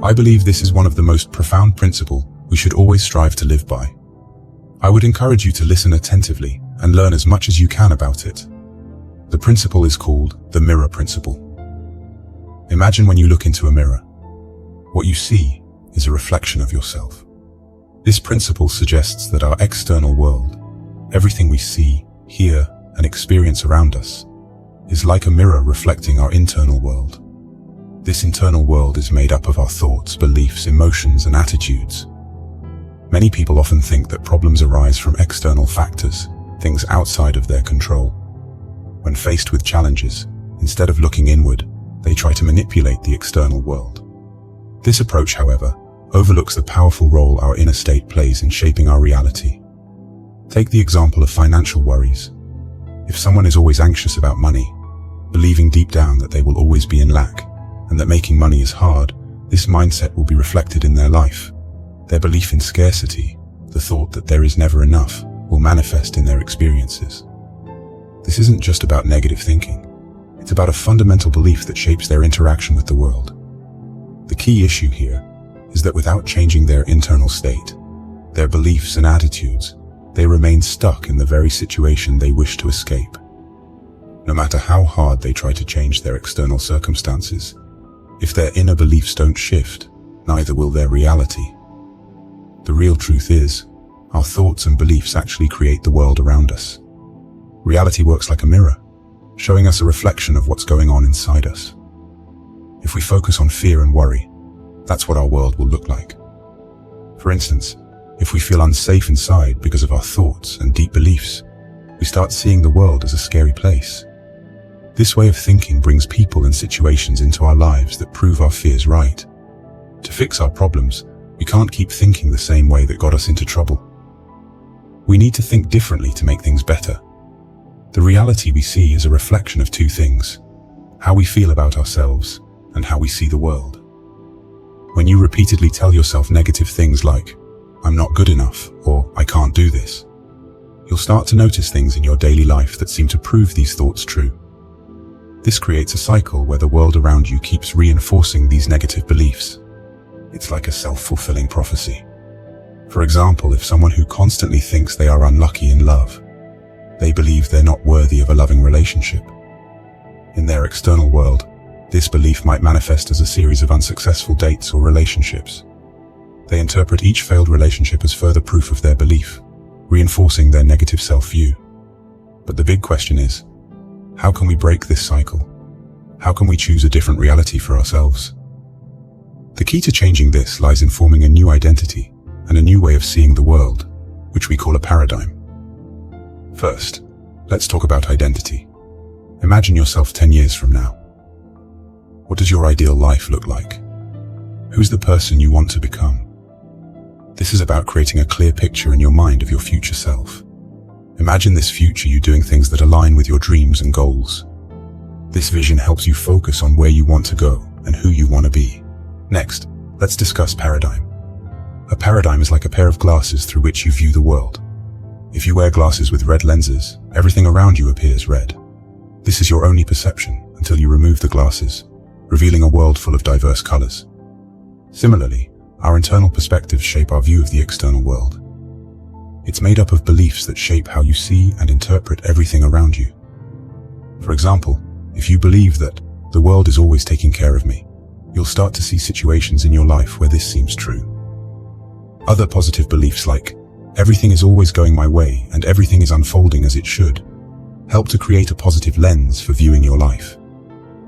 I believe this is one of the most profound principles we should always strive to live by. I would encourage you to listen attentively and learn as much as you can about it. The principle is called the mirror principle. Imagine when you look into a mirror. What you see is a reflection of yourself. This principle suggests that our external world, everything we see, hear, and experience around us, is like a mirror reflecting our internal world. This internal world is made up of our thoughts, beliefs, emotions, and attitudes. Many people often think that problems arise from external factors, things outside of their control. When faced with challenges, instead of looking inward, they try to manipulate the external world. This approach, however, overlooks the powerful role our inner state plays in shaping our reality. Take the example of financial worries. If someone is always anxious about money, believing deep down that they will always be in lack, and that making money is hard, this mindset will be reflected in their life. Their belief in scarcity, the thought that there is never enough, will manifest in their experiences. This isn't just about negative thinking. It's about a fundamental belief that shapes their interaction with the world. The key issue here is that without changing their internal state, their beliefs and attitudes, they remain stuck in the very situation they wish to escape. No matter how hard they try to change their external circumstances, if their inner beliefs don't shift, neither will their reality. The real truth is, our thoughts and beliefs actually create the world around us. Reality works like a mirror, showing us a reflection of what's going on inside us. If we focus on fear and worry, that's what our world will look like. For instance, if we feel unsafe inside because of our thoughts and deep beliefs, we start seeing the world as a scary place. This way of thinking brings people and situations into our lives that prove our fears right. To fix our problems, we can't keep thinking the same way that got us into trouble. We need to think differently to make things better. The reality we see is a reflection of two things: how we feel about ourselves and how we see the world. When you repeatedly tell yourself negative things like, "I'm not good enough," or "I can't do this," you'll start to notice things in your daily life that seem to prove these thoughts true. This creates a cycle where the world around you keeps reinforcing these negative beliefs. It's like a self-fulfilling prophecy. For example, if someone who constantly thinks they are unlucky in love, they believe they're not worthy of a loving relationship. In their external world, this belief might manifest as a series of unsuccessful dates or relationships. They interpret each failed relationship as further proof of their belief, reinforcing their negative self-view. But the big question is, how can we break this cycle? How can we choose a different reality for ourselves? The key to changing this lies in forming a new identity and a new way of seeing the world, which we call a paradigm. First, let's talk about identity. Imagine yourself 10 years from now. What does your ideal life look like? Who's the person you want to become? This is about creating a clear picture in your mind of your future self. Imagine this future you doing things that align with your dreams and goals. This vision helps you focus on where you want to go and who you want to be. Next, let's discuss paradigm. A paradigm is like a pair of glasses through which you view the world. If you wear glasses with red lenses, everything around you appears red. This is your only perception until you remove the glasses, revealing a world full of diverse colors. Similarly, our internal perspectives shape our view of the external world. It's made up of beliefs that shape how you see and interpret everything around you. For example, if you believe that the world is always taking care of me, you'll start to see situations in your life where this seems true. Other positive beliefs like, everything is always going my way and everything is unfolding as it should, help to create a positive lens for viewing your life.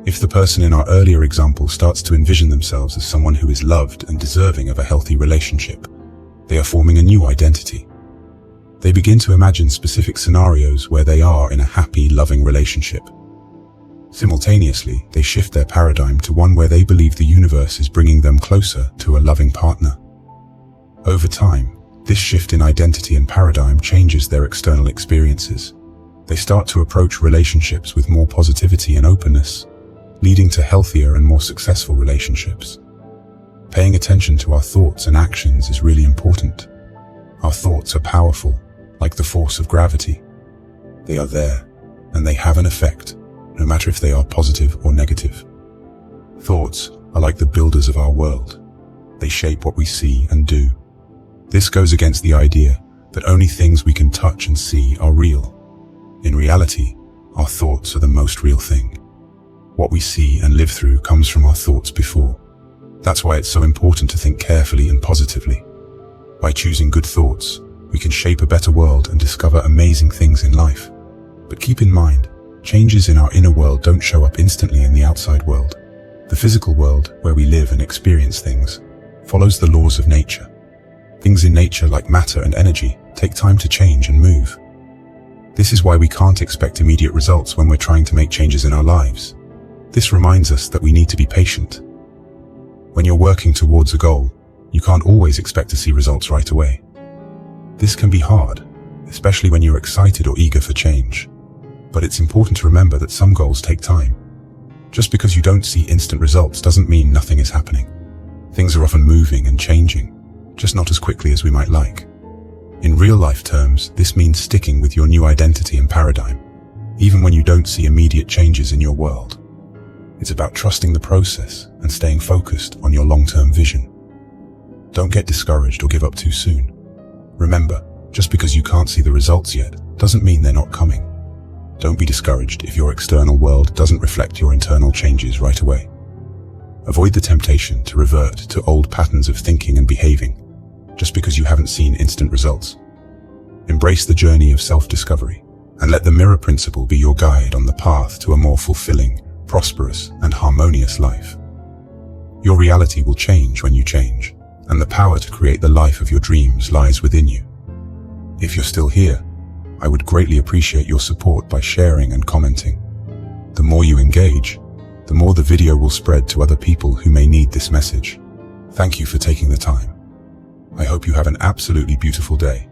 If the person in our earlier example starts to envision themselves as someone who is loved and deserving of a healthy relationship, they are forming a new identity. They begin to imagine specific scenarios where they are in a happy, loving relationship. Simultaneously, they shift their paradigm to one where they believe the universe is bringing them closer to a loving partner. Over time, this shift in identity and paradigm changes their external experiences. They start to approach relationships with more positivity and openness, leading to healthier and more successful relationships. Paying attention to our thoughts and actions is really important. Our thoughts are powerful, like the force of gravity. They are there, and they have an effect, no matter if they are positive or negative. Thoughts are like the builders of our world. They shape what we see and do. This goes against the idea that only things we can touch and see are real. In reality, our thoughts are the most real thing. What we see and live through comes from our thoughts before. That's why it's so important to think carefully and positively. By choosing good thoughts, we can shape a better world and discover amazing things in life. But keep in mind, changes in our inner world don't show up instantly in the outside world. The physical world, where we live and experience things, follows the laws of nature. Things in nature like matter and energy take time to change and move. This is why we can't expect immediate results when we're trying to make changes in our lives. This reminds us that we need to be patient. When you're working towards a goal, you can't always expect to see results right away. This can be hard, especially when you're excited or eager for change. But it's important to remember that some goals take time. Just because you don't see instant results doesn't mean nothing is happening. Things are often moving and changing, just not as quickly as we might like. In real-life terms, this means sticking with your new identity and paradigm, even when you don't see immediate changes in your world. It's about trusting the process and staying focused on your long-term vision. Don't get discouraged or give up too soon. Remember, just because you can't see the results yet doesn't mean they're not coming. Don't be discouraged if your external world doesn't reflect your internal changes right away. Avoid the temptation to revert to old patterns of thinking and behaving just because you haven't seen instant results. Embrace the journey of self-discovery and let the mirror principle be your guide on the path to a more fulfilling, prosperous, and harmonious life. Your reality will change when you change, and the power to create the life of your dreams lies within you. If you're still here, I would greatly appreciate your support by sharing and commenting. The more you engage, the more the video will spread to other people who may need this message. Thank you for taking the time. I hope you have an absolutely beautiful day.